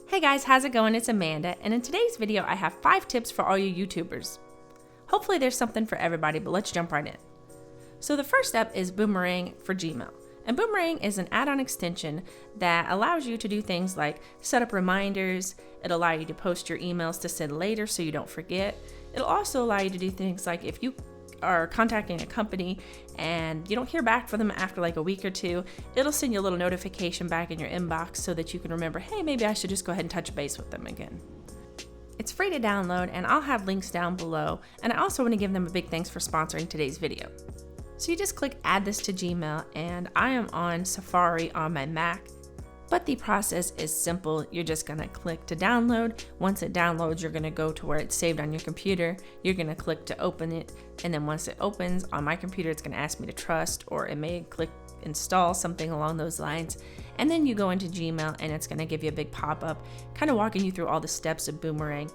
Hey guys, how's it going? It's Amanda, and in today's video I have 5 tips for all you YouTubers. Hopefully there's something for everybody, but let's jump right in. So the first step is Boomerang for Gmail. And Boomerang is an add-on extension that allows you to do things like set up reminders, it'll allow you to post your emails to send later so you don't forget. It'll also allow you to do things like if you are contacting a company and you don't hear back from them after like a week or two, it'll send you a little notification back in your inbox so that you can remember, hey, maybe I should just go ahead and touch base with them again. It's free to download and I'll have links down below, and I also want to give them a big thanks for sponsoring today's video. So you just click add this to Gmail, and I am on Safari on my Mac. But the process is simple. You're just gonna click to download. Once it downloads, you're gonna go to where it's saved on your computer. You're gonna click to open it. And then once it opens on my computer, it's gonna ask me to trust, or it may click install, something along those lines. And then you go into Gmail and it's gonna give you a big pop-up, kind of walking you through all the steps of Boomerang.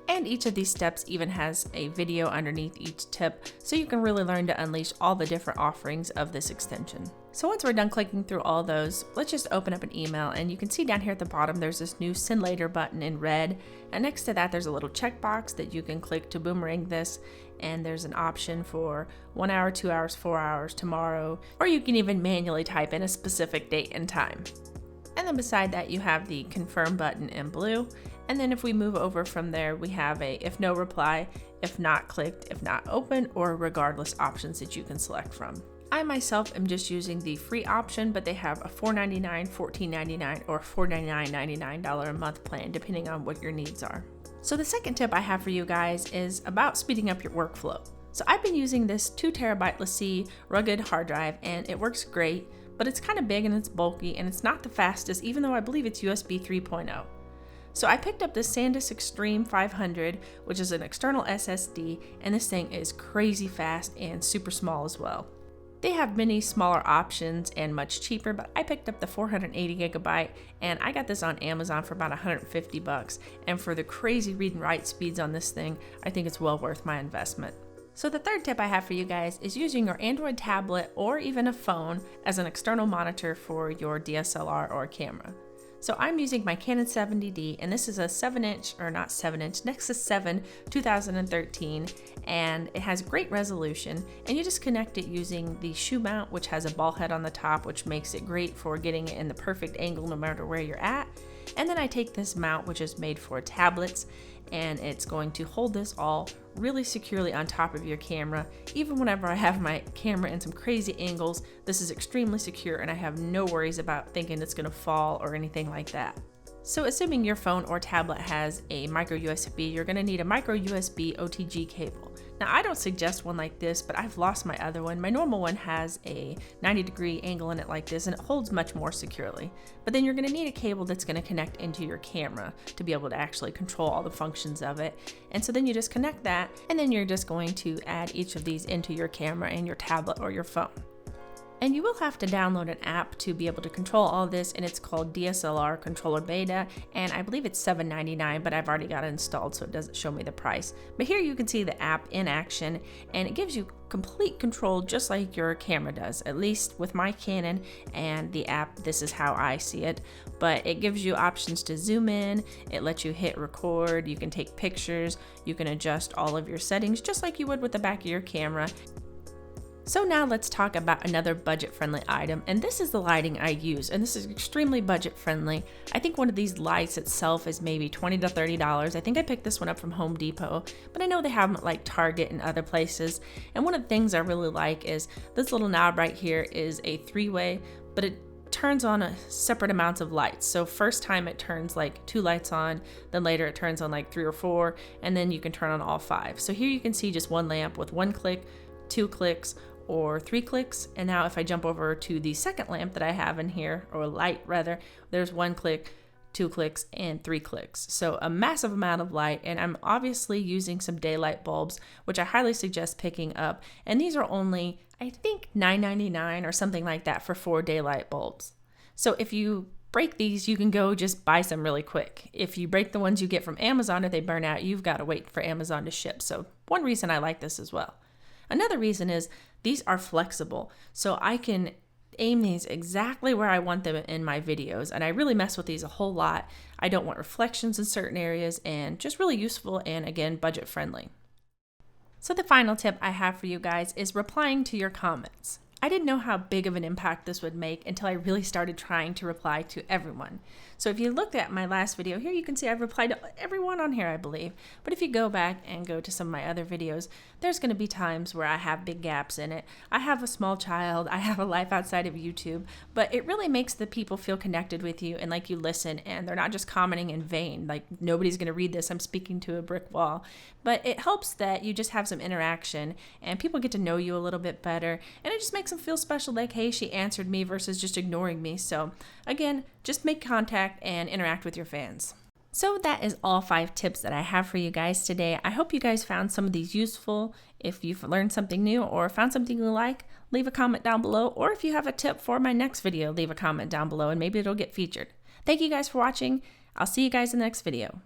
And each of these steps even has a video underneath each tip, so you can really learn to unleash all the different offerings of this extension. So once we're done clicking through all those, let's just open up an email, and you can see down here at the bottom there's this new send later button in red, and next to that there's a little checkbox that you can click to boomerang this, and there's an option for 1 hour, 2 hours, 4 hours, tomorrow, or you can even manually type in a specific date and time. And then beside that you have the confirm button in blue. And then if we move over from there, we have a if no reply, if not clicked, if not open, or regardless options that you can select from. I myself am just using the free option, but they have a $4.99, $14.99, or $49.99 a month plan, depending on what your needs are. So the second tip I have for you guys is about speeding up your workflow. So I've been using this 2 terabyte LAKEY rugged hard drive, and it works great, but it's kind of big and it's bulky, and it's not the fastest, even though I believe it's USB 3.0. So I picked up this SanDisk Extreme 500, which is an external SSD, and this thing is crazy fast and super small as well. They have many smaller options and much cheaper, but I picked up the 480 gigabyte, and I got this on Amazon for about 150 bucks. And for the crazy read and write speeds on this thing, I think it's well worth my investment. So the third tip I have for you guys is using your Android tablet or even a phone as an external monitor for your DSLR or camera. So I'm using my Canon 70D, and this is a 7-inch, or not 7-inch, Nexus 7 2013, and it has great resolution, and you just connect it using the shoe mount, which has a ball head on the top, which makes it great for getting it in the perfect angle no matter where you're at. And then I take this mount, which is made for tablets, and it's going to hold this all really securely on top of your camera. Even whenever I have my camera in some crazy angles, this is extremely secure, and I have no worries about thinking it's gonna fall or anything like that. So assuming your phone or tablet has a micro USB, you're gonna need a micro USB OTG cable. Now I don't suggest one like this, but I've lost my other one. My normal one has a 90-degree angle in it like this, and it holds much more securely. But then you're gonna need a cable that's gonna connect into your camera to be able to actually control all the functions of it. And so then you just connect that, and then you're just going to add each of these into your camera and your tablet or your phone. And you will have to download an app to be able to control all this, and it's called DSLR Controller Beta, and I believe it's $7.99, but I've already got it installed, so it doesn't show me the price. But here you can see the app in action, and it gives you complete control just like your camera does, at least with my Canon and the app. This is how I see it, but it gives you options to zoom in, it lets you hit record, you can take pictures, you can adjust all of your settings just like you would with the back of your camera. So now let's talk about another budget-friendly item, and this is the lighting I use, and this is extremely budget-friendly. I think one of these lights itself is maybe $20 to $30. I think I picked this one up from Home Depot, but I know they have them at like Target and other places. And one of the things I really like is this little knob right here is a 3-way, but it turns on a separate amounts of lights. So first time it turns like 2 lights on, then later it turns on like 3 or 4, and then you can turn on all 5. So here you can see just one lamp with 1 click, 2 clicks, or 3 clicks. And now if I jump over to the second lamp that I have in here, or light rather, there's 1 click, 2 clicks, and 3 clicks. So a massive amount of light, and I'm obviously using some daylight bulbs, which I highly suggest picking up. And these are only, I think, $9.99 or something like that for 4 daylight bulbs. So if you break these, you can go just buy some really quick. If you break the ones you get from Amazon or they burn out, you've got to wait for Amazon to ship. So one reason I like this as well. Another reason is these are flexible, so I can aim these exactly where I want them in my videos, and I really mess with these a whole lot. I don't want reflections in certain areas, and just really useful and, again, budget friendly. So the final tip I have for you guys is replying to your comments. I didn't know how big of an impact this would make until I really started trying to reply to everyone. So if you looked at my last video here, you can see I've replied to everyone on here, I believe. But if you go back and go to some of my other videos, there's going to be times where I have big gaps in it. I have a small child, I have a life outside of YouTube, but it really makes the people feel connected with you and like you listen, and they're not just commenting in vain. Like, nobody's going to read this, I'm speaking to a brick wall. But it helps that you just have some interaction and people get to know you a little bit better, and it just makes them feel special, like, hey, she answered me versus just ignoring me. So again, just make contact and interact with your fans. So that is all 5 tips that I have for you guys today. I hope you guys found some of these useful. If you've learned something new or found something you like, leave a comment down below. Or if you have a tip for my next video, leave a comment down below and maybe it'll get featured. Thank you guys for watching. I'll see you guys in the next video.